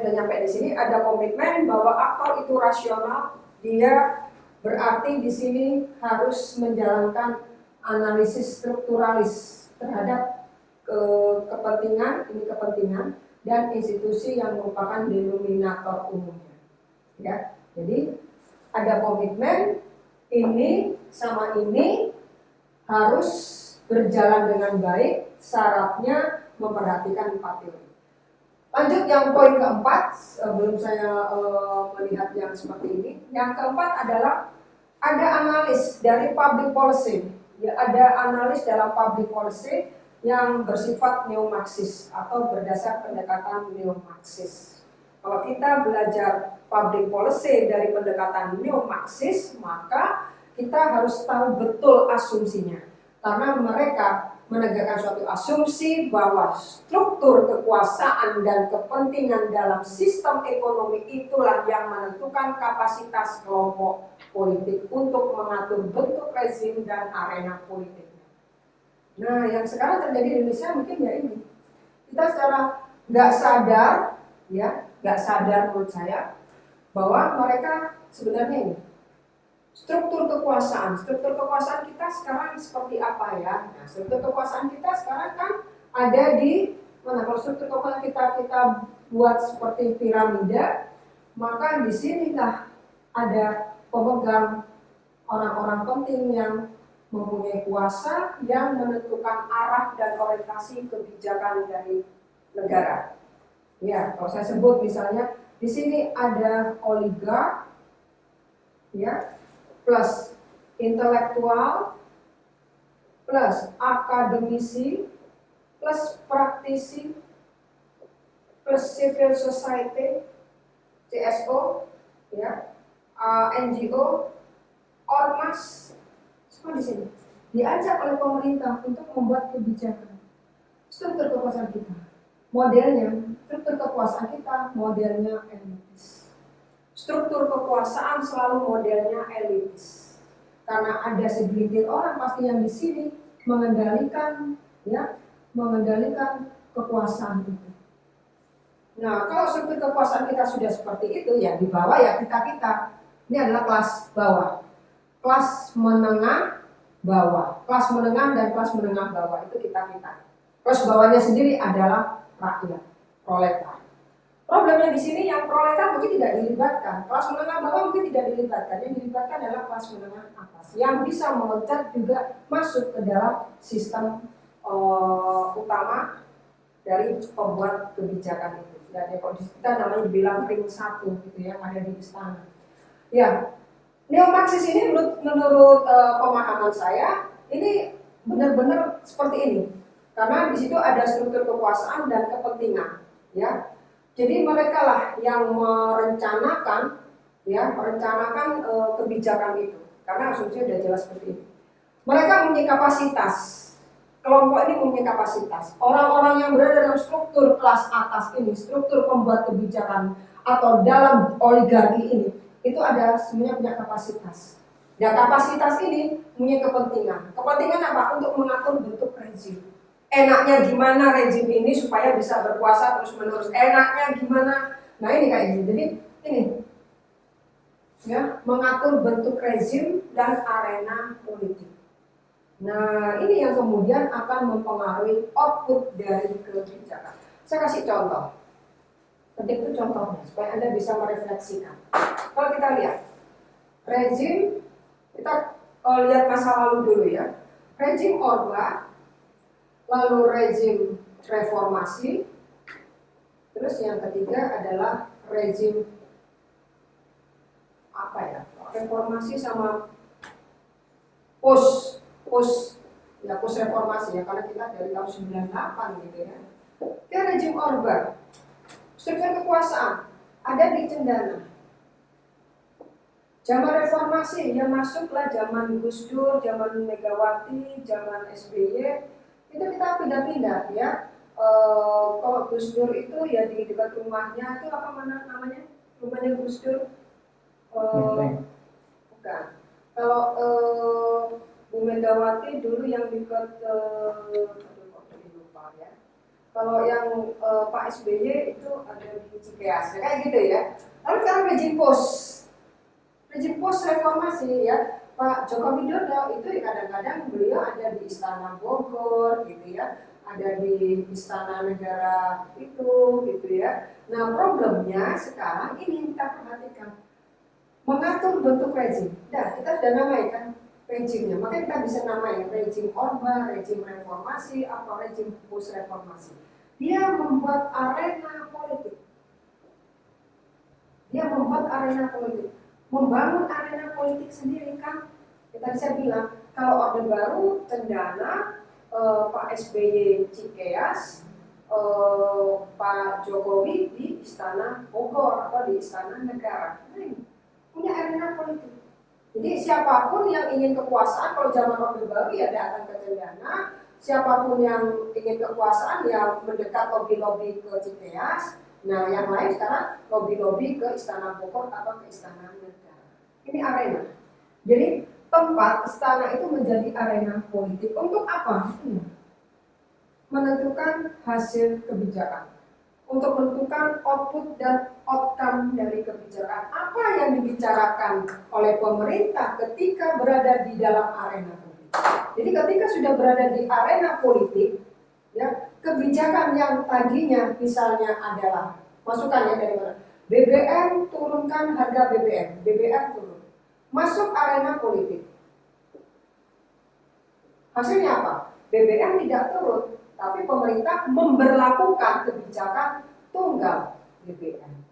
sudah nyampe di sini, ada komitmen bahwa aktor itu rasional, dia berarti di sini harus menjalankan analisis strukturalis terhadap kepentingan, ini kepentingan dan institusi yang merupakan denominator umumnya. Ya, jadi ada komitmen ini sama ini harus berjalan dengan baik, syaratnya memperhatikan 4 teori. Lanjut yang poin keempat, belum saya melihat yang seperti ini. Yang keempat adalah ada analis dari public policy. Ya, ada analis dalam public policy yang bersifat neo-Marxis atau berdasar pendekatan neo-Marxis. Kalau kita belajar public policy dari pendekatan neo-Marxis, maka kita harus tahu betul asumsinya. Karena mereka menegakkan suatu asumsi bahwa struktur kekuasaan dan kepentingan dalam sistem ekonomi itulah yang menentukan kapasitas kelompok politik untuk mengatur bentuk rezim dan arena politiknya. Nah, yang sekarang terjadi di Indonesia mungkin ya ini. Kita secara nggak sadar, ya, nggak sadar menurut saya bahwa mereka sebenarnya ini struktur kekuasaan kita sekarang seperti apa ya? Nah, struktur kekuasaan kita sekarang kan ada di mana? Kalau struktur kekuasaan kita buat seperti piramida, maka di sinilah ada pemegang orang-orang penting yang mempunyai kuasa yang menentukan arah dan orientasi kebijakan dari negara. Ya, kalau saya sebut misalnya di sini ada oligark, ya, plus intelektual, plus akademisi, plus praktisi, plus civil society, CSO, ya, NGO, ormas, semua di sini diajak oleh pemerintah untuk membuat kebijakan. Struktur kekuasaan kita, modelnya, struktur kekuasaan kita modelnya elitis. Struktur kekuasaan selalu modelnya elitis, karena ada segelintir orang pasti yang di sini mengendalikan, ya, mengendalikan kekuasaan itu. Nah, kalau struktur kekuasaan kita sudah seperti itu, ya di bawah ya kita. Ini adalah kelas bawah, kelas menengah bawah, kelas menengah dan kelas menengah bawah itu kita. Kelas bawahnya sendiri adalah rakyat, proletar. Problemnya di sini yang proletar mungkin tidak dilibatkan, kelas menengah bawah mungkin tidak dilibatkan, yang dilibatkan adalah kelas menengah atas yang bisa meloncat juga masuk ke dalam sistem utama dari pembuat kebijakan itu. Dan kalau kita namanya dibilang ring 1 gitu ya, ada di istana. Ya, neo-Marxis ini menurut pemahaman saya ini benar-benar seperti ini, karena di situ ada struktur kekuasaan dan kepentingan, ya. Jadi mereka lah yang merencanakan kebijakan itu, karena asumsinya sudah jelas seperti ini. Mereka mempunyai kapasitas, kelompok ini mempunyai kapasitas. Orang-orang yang berada dalam struktur kelas atas ini, struktur pembuat kebijakan atau dalam oligarki ini, itu ada semuanya punya kapasitas. Dan kapasitas ini punya kepentingan. Kepentingan apa? Untuk mengatur bentuk rezim. Enaknya gimana rezim ini supaya bisa berkuasa terus menerus, enaknya gimana, nah ini kayak gini. Jadi ini ya, mengatur bentuk rezim dan arena politik. Nah ini yang kemudian akan mempengaruhi output dari kebijakan. Saya kasih contoh, penting itu contohnya supaya Anda bisa merefleksikan. Kalau kita lihat rezim, kita lihat masa lalu dulu ya, rezim Orba, lalu rezim reformasi, terus yang ketiga adalah rezim apa ya, reformasi sama post reformasi ya, karena kita dari tahun 98 gitu ya. Itu rezim Orba, struktur kekuasaan ada di Cendana. Zaman reformasi yang masuklah zaman Gus Dur, zaman Megawati, zaman SBY. Itu kita pindah-pindah ya. Kalau Gus Dur itu ya di dekat rumahnya itu apa namanya? Rumahnya Gus Dur? Bukan. Kalau Bu Megawati dulu yang dekat lupa ya. Kalau yang Pak SBY itu ada di Cikeas, ya, kayak gitu ya. Lalu sekarang rejim pos reformasi ya. Pak Joko Widodo itu kadang-kadang beliau ada di Istana Bogor gitu ya, ada di Istana Negara itu gitu ya. Nah problemnya sekarang ini kita perhatikan mengatur bentuk rejim. Nah kita sudah namaikan rejimnya, maka kita bisa namai rejim Orba, rejim reformasi atau rejim pos reformasi. Dia membuat arena politik. Dia membuat arena politik. Membangun arena politik sendiri kan. Kita bisa bilang, kalau Orde Baru, Cendana, Pak SBY Cikeas, Pak Jokowi di Istana Bogor atau di Istana Negara. Nah, ini punya arena politik. Jadi siapapun yang ingin kekuasaan, kalau zaman Orde Baru ya datang ke Cendana, siapapun yang ingin kekuasaan yang mendekat lobby-lobby ke Cikeas. Nah, yang lain sekarang lobby-lobby ke Istana Bogor atau ke Istana Negara. Ini arena. Jadi tempat istana itu menjadi arena politik untuk apa? Menentukan hasil kebijakan. Untuk menentukan output dan outcome dari kebijakan. Apa yang dibicarakan oleh pemerintah ketika berada di dalam arena politik. Jadi ketika sudah berada di arena politik, ya, kebijakan yang tadinya misalnya adalah masukannya dari mana? BBM turunkan harga BBM turun. Masuk arena politik. Hasilnya apa? BBM tidak turun, tapi pemerintah memberlakukan kebijakan tunggal BBM.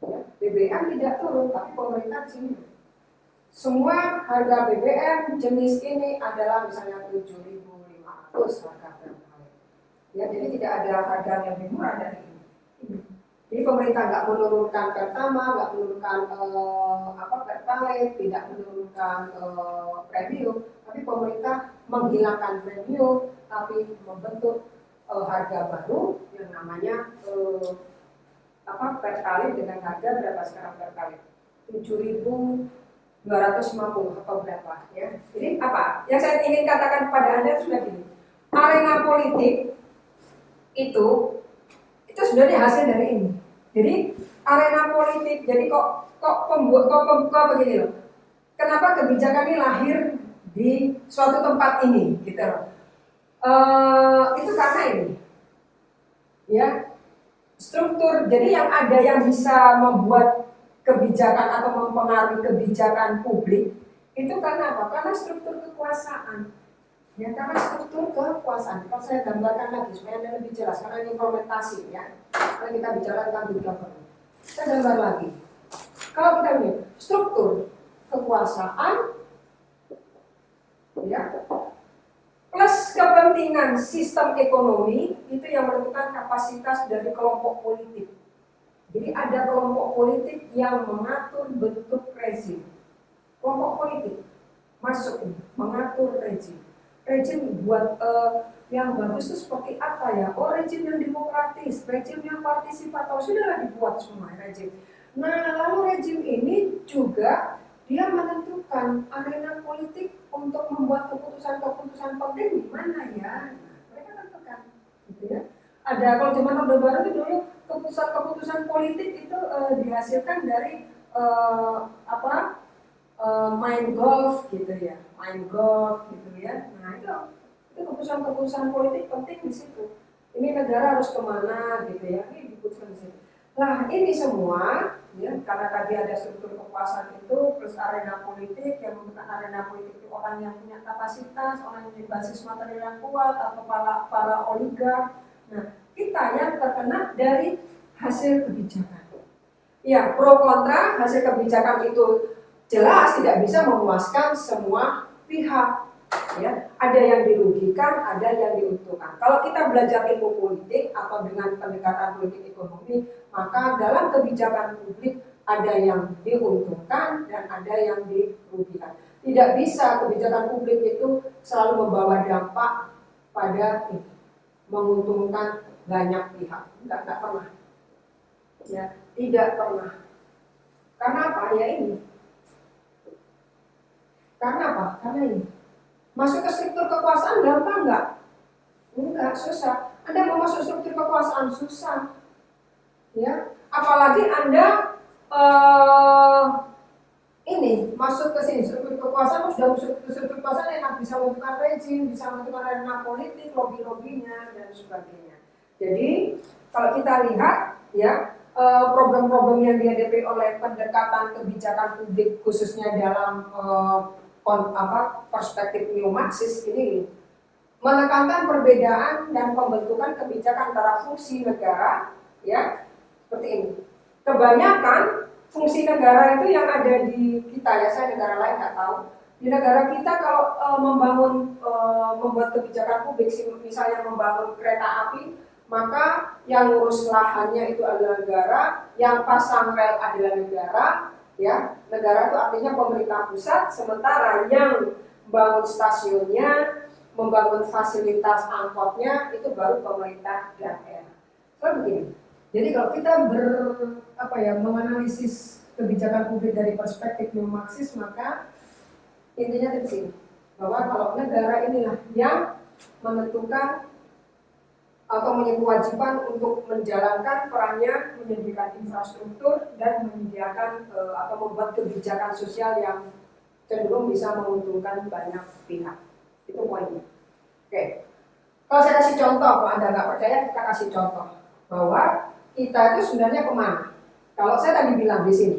Ya, BBM tidak turun, tapi pemerintah di sini. Semua harga BBM jenis ini adalah misalnya 7.500 harga pertalite. Ya, jadi tidak ada harga yang lebih murah dari ini. Jadi pemerintah nggak menurunkan pertama, nggak menurunkan pertalite, tidak menurunkan premium, tapi pemerintah menghilangkan premium, tapi membentuk harga baru yang namanya pertalite dengan harga berapa sekarang pertalite? 7.250 atau berapa ya. Jadi apa? Yang saya ingin katakan kepada Anda sudah gini. Arena politik itu sebenarnya hasil dari ini. Jadi arena politik, jadi kok begini loh. Kenapa kebijakan ini lahir di suatu tempat ini, gitu loh. Itu karena ini, ya, struktur. Jadi yang ada yang bisa membuat kebijakan atau mempengaruhi kebijakan publik itu karena apa? Karena struktur kekuasaan. Ya, karena struktur kekuasaan. Kalau saya gambarkan lagi supaya Anda lebih jelas, karena ini implementasi ya. Kalau kita bicara tentang good government, saya gambar lagi. Kalau kita lihat struktur kekuasaan, ya, plus kepentingan sistem ekonomi itu yang menentukan kapasitas dari kelompok politik. Jadi ada kelompok politik yang mengatur bentuk rezim. Kelompok politik masuk mengatur rezim. Rejim buat yang bagus itu seperti apa ya? Oh, rejim yang demokratis, rejim yang partisipator, sudahlah dibuat semua rejim. Nah, lalu rejim ini juga dia menentukan arena politik untuk membuat keputusan-keputusan penting di mana ya? Nah, mereka tentukan, gitu ya. Ada kalau zaman Orde Baru itu dulu keputusan-keputusan politik itu dihasilkan dari main golf gitu ya, Nah itu keputusan-keputusan politik penting di situ. Ini negara harus kemana gitu ya, ini diputuskan di situ. Nah ini semua ya, karena tadi ada struktur kekuasaan itu plus arena politik yang membutuhkan arena politik itu orang yang punya kapasitas, orang yang punya basis material yang kuat atau para oligark. Nah kita yang terkena dari hasil kebijakan. Ya pro kontra hasil kebijakan itu jelas tidak bisa memuaskan semua pihak, ya. Ada yang dirugikan, ada yang diuntungkan. Kalau kita belajar ilmu politik atau dengan pendekatan politik ekonomi, maka dalam kebijakan publik ada yang diuntungkan dan ada yang dirugikan. Tidak bisa kebijakan publik itu selalu membawa dampak pada menguntungkan banyak pihak. Tidak pernah. Ya, tidak pernah. Karena apa? Ya ini. Karena apa? Karena ini. Masuk ke struktur kekuasaan gampang nggak? Enggak, susah. Anda mau masuk struktur kekuasaan susah, ya. Apalagi Anda ini masuk ke sini struktur kekuasaan, sudah masuk ke struktur kekuasaan yang bisa menentukan rezim, bisa menentukan arena politik, lobby-lobbynya dan sebagainya. Jadi kalau kita lihat ya program-program yang dihadapi oleh pendekatan kebijakan publik khususnya dalam perspektif neo-Marxis ini menekankan perbedaan dan pembentukan kebijakan antara fungsi negara ya seperti ini. Kebanyakan fungsi negara itu yang ada di kita ya, saya negara lain nggak tahu. Di negara kita kalau membuat kebijakan publik, misalnya membangun kereta api, maka yang ngurus lahannya itu adalah negara, yang pasang rel adalah negara, ya. Negara itu artinya pemerintah pusat, sementara yang membangun stasiunnya, membangun fasilitas angkotnya itu baru pemerintah daerah. So begini. Jadi kalau kita menganalisis kebijakan publik dari perspektif neo-Marxis, maka intinya di sini bahwa kalau negara inilah yang menentukan atau punya kewajiban untuk menjalankan perannya, menyediakan infrastruktur dan menyediakan atau membuat kebijakan sosial yang cenderung bisa menguntungkan banyak pihak. Itu poinnya. Oke. Kalau saya kasih contoh, kalau Anda nggak percaya, kita kasih contoh bahwa kita itu sebenarnya kemana? Kalau saya tadi bilang di sini,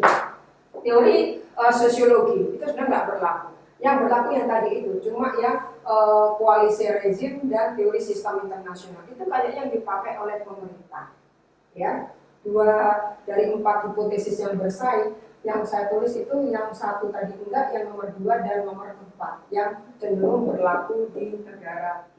teori sosiologi itu sebenarnya nggak berlaku. Yang berlaku yang tadi itu, cuma yang koalisi rezim dan teori sistem internasional itu kayaknya yang dipakai oleh pemerintah. Ya, 2 dari 4 hipotesis yang bersaing, yang saya tulis itu yang 1 tadi enggak, yang nomor 2 dan nomor 4 yang cenderung berlaku di negara